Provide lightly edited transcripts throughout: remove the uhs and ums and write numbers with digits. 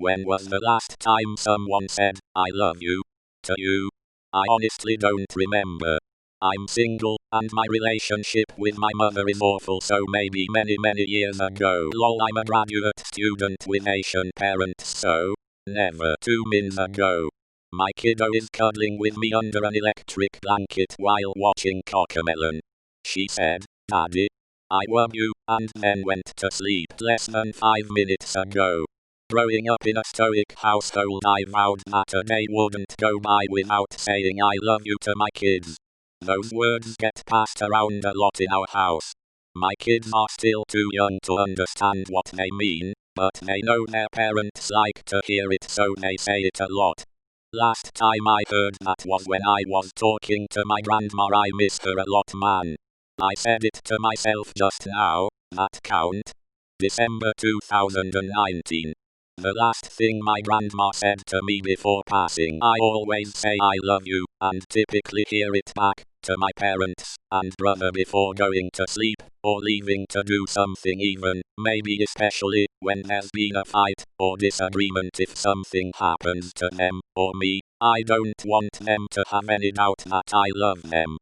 When was the last time someone said, I love you, to you? I honestly don't remember. I'm single, and my relationship with my mother is awful, so maybe many years ago. Lol, I'm a graduate student with Asian parents, so never 2 minutes ago. My kiddo is cuddling with me under an electric blanket while watching Cocomelon. She said, Daddy, I love you, and then went to sleep less than 5 minutes ago. Growing up in a stoic household, I vowed that a day wouldn't go by without saying I love you to my kids. Those words get passed around a lot in our house. My kids are still too young to understand what they mean, but they know their parents like to hear it, so they say it a lot. Last time I heard that was when I was talking to my grandma. I miss her a lot, man. I said it to myself just now. That count? December 2019. The last thing my grandma said to me before passing. I always say I love you, and typically hear it back to my parents and brother before going to sleep, or leaving to do something even, maybe especially when there's been a fight or disagreement. If something happens to them or me, I don't want them to have any doubt that I love them.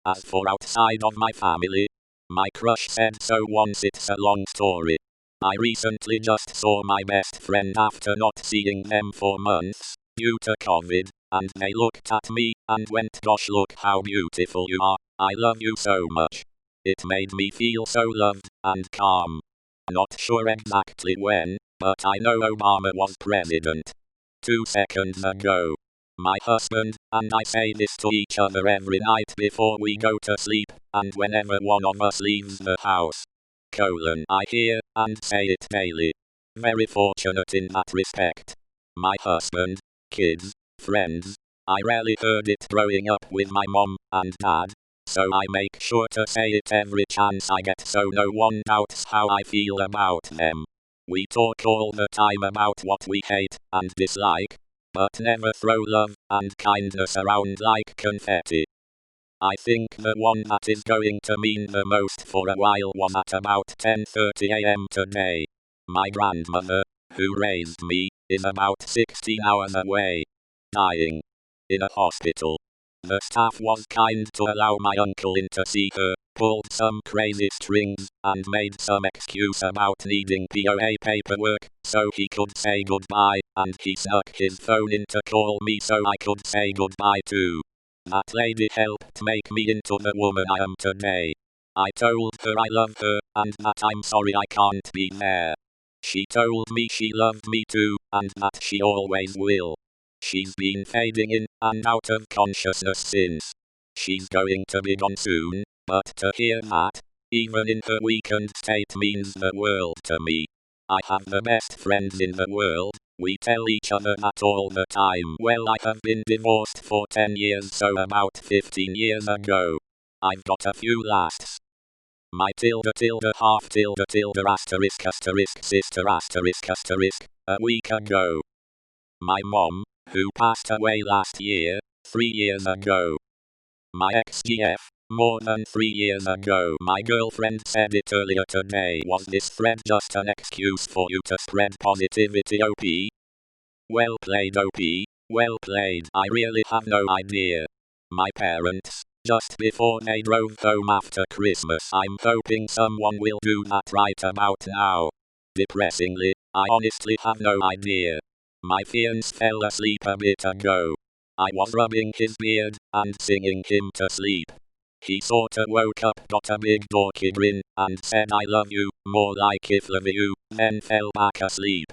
As for outside of my family, my crush said so once. It's a long story. I recently just saw my best friend after not seeing them for months, due to COVID, and they looked at me and went, gosh, look how beautiful you are, I love you so much. It made me feel so loved and calm. Not sure exactly when, but I know Obama was president 2 seconds ago. My husband and I say this to each other every night before we go to sleep, and whenever one of us leaves the house. I hear and say it daily. Very fortunate in that respect. My husband, kids, friends, I rarely heard it growing up with my mom and dad, so I make sure to say it every chance I get so no one doubts how I feel about them. We talk all the time about what we hate and dislike, but never throw love and kindness around like confetti. I think the one that is going to mean the most for a while was at about 10:30 a.m. today. My grandmother, who raised me, is about 16 hours away, dying in a hospital. The staff was kind to allow my uncle in to see her, pulled some crazy strings, and made some excuse about needing POA paperwork, so he could say goodbye, and he snuck his phone in to call me so I could say goodbye too. That lady helped make me into the woman I am today. I told her I love her, and that I'm sorry I can't be there. She told me she loved me too, and that she always will. She's been fading in and out of consciousness since. She's going to be gone soon, but to hear that, even in her weakened state, means the world to me. I have the best friends in the world. We tell each other that all the time. Well, I have been divorced for 10 years, so about 15 years ago. I've got a few lasts. My **** sister ****, a week ago. My mom, who passed away last year, 3 years ago. My ex-GF, more than 3 years ago. My girlfriend said it earlier today. Was this thread just an excuse for you to spread positivity, OP? Well played, OP, well played. I really have no idea. My parents, just before they drove home after Christmas. I'm hoping someone will do that right about now. Depressingly, I honestly have no idea. My fiance fell asleep a bit ago. I was rubbing his beard and singing him to sleep. He sorta woke up, got a big dorky grin, and said I love you, more like if love you, then fell back asleep.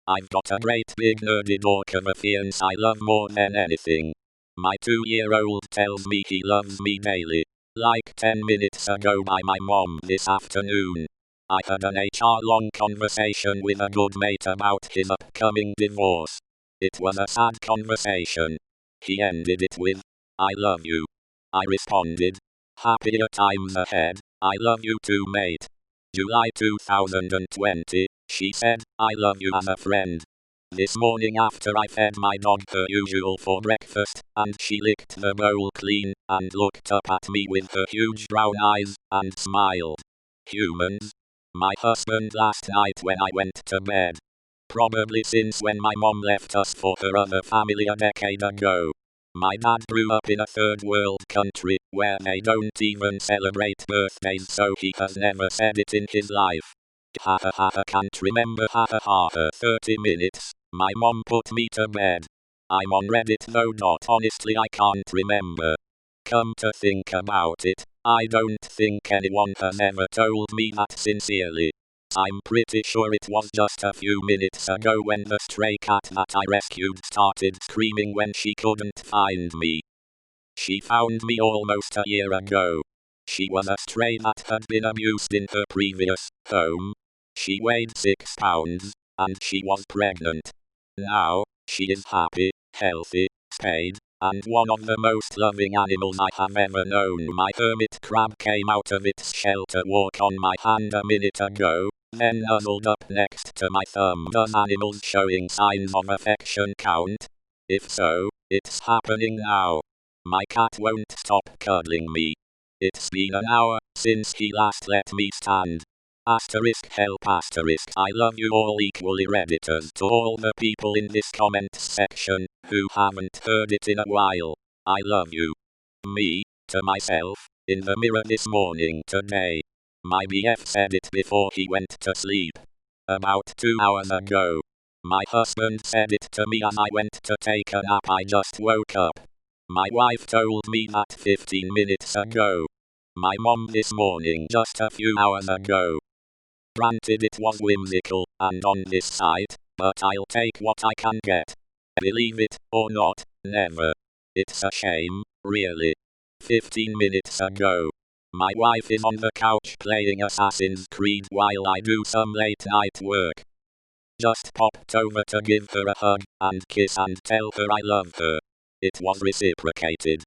I've got a great big nerdy dork of a fiance I love more than anything. My 2-year-old tells me he loves me daily. Like 10 minutes ago by my mom this afternoon. I had an HR-long conversation with a good mate about his upcoming divorce. It was a sad conversation. He ended it with, I love you. I responded, happier times ahead, I love you too, mate. July 2020, she said, I love you as a friend. This morning after I fed my dog her usual for breakfast, and she licked the bowl clean, and looked up at me with her huge brown eyes, and smiled. Humans. My husband last night when I went to bed. Probably since when my mom left us for her other family a decade ago. My dad grew up in a third world country, where they don't even celebrate birthdays, so he has never said it in his life. Ha ha ha ha, can't remember, ha ha ha ha. 30 minutes, my mom put me to bed. I'm on Reddit though. Honestly, I can't remember. Come to think about it, I don't think anyone has ever told me that sincerely. I'm pretty sure it was just a few minutes ago when the stray cat that I rescued started screaming when she couldn't find me. She found me almost a year ago. She was a stray that had been abused in her previous home. She weighed 6 pounds, and she was pregnant. Now, she is happy, healthy, spayed, and one of the most loving animals I have ever known. My hermit crab came out of its shell to walk on my hand a minute ago, then nuzzled up next to my thumb. Does animals showing signs of affection count? If so, it's happening now. My cat won't stop cuddling me. It's been an hour since he last let me stand. Help I love you all equally, Redditors. To all the people in this comment section who haven't heard it in a while, I love you. Me, to myself, in the mirror this morning today. My BF said it before he went to sleep. About 2 hours ago. My husband said it to me as I went to take a nap. I just woke up. My wife told me that 15 minutes ago. My mom this morning just a few hours ago. Granted, it was whimsical and on this site, but I'll take what I can get. Believe it or not, never. It's a shame, really. 15 minutes ago. My wife is on the couch playing Assassin's Creed while I do some late night work. Just popped over to give her a hug and kiss and tell her I love her. It was reciprocated.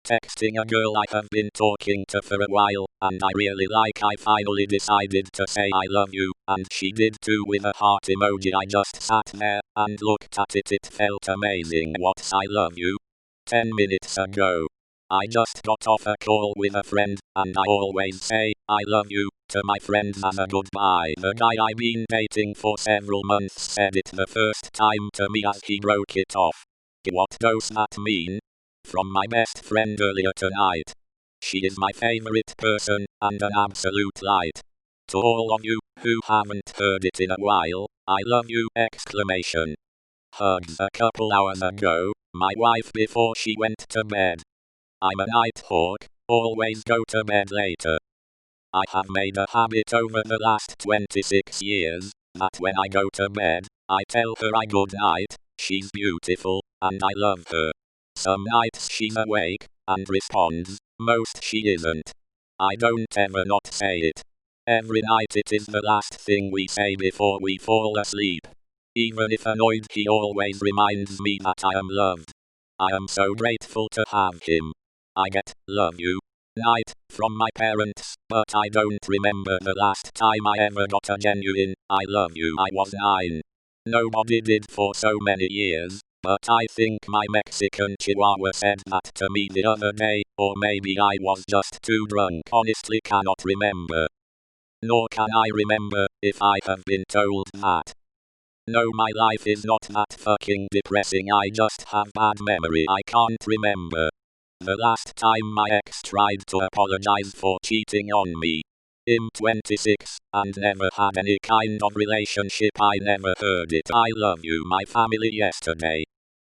Texting a girl I have been talking to for a while, and I really like, I finally decided to say I love you, and she did too with a heart emoji. I just sat there and looked at it. It felt amazing. What's I love you? 10 minutes ago. I just got off a call with a friend, and I always say I love you to my friends as a goodbye. The guy I've been dating for several months said it the first time to me as he broke it off. What does that mean? From my best friend earlier tonight. She is my favorite person, and an absolute light. To all of you who haven't heard it in a while, I love you! Exclamation. Hugs a couple hours ago, my wife before she went to bed. I'm a night hawk, always go to bed later. I have made a habit over the last 26 years, that when I go to bed, I tell her I good night, she's beautiful, and I love her. Some nights she's awake, and responds, most she isn't. I don't ever not say it. Every night it is the last thing we say before we fall asleep. Even if annoyed, he always reminds me that I am loved. I am so grateful to have him. I get, love you, night, from my parents, but I don't remember the last time I ever got a genuine, I love you. I was 9. Nobody did for so many years, but I think my Mexican chihuahua said that to me the other day, or maybe I was just too drunk. Honestly cannot remember. Nor can I remember if I have been told that. No, my life is not that fucking depressing, I just have bad memory. I can't remember the last time my ex tried to apologize for cheating on me. I'm 26, and never had any kind of relationship. I never heard it. I love you, my family yesterday.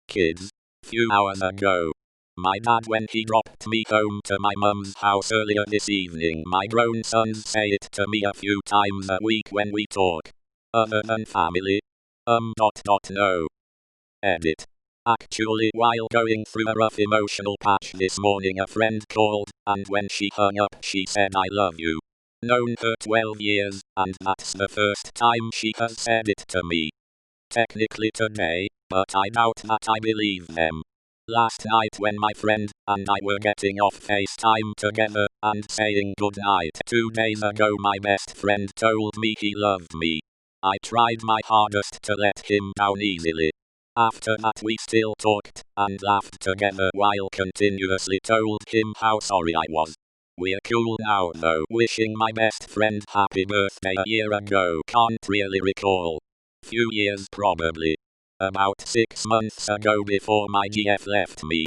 Kids. Few hours ago. My dad when he dropped me home to my mum's house earlier this evening. My grown sons say it to me a few times a week when we talk. Other than family. No. Edit. Actually, while going through a rough emotional patch this morning, a friend called, and when she hung up she said I love you. Known her 12 years, and that's the first time she has said it to me. Technically today, but I doubt that I believe them. Last night when my friend and I were getting off FaceTime together and saying goodnight. 2 days ago my best friend told me he loved me. I tried my hardest to let him down easily. After that we still talked and laughed together while continuously told him how sorry I was. We're cool now though. Wishing my best friend happy birthday a year ago. Can't really recall. Few years probably. About 6 months ago before my GF left me.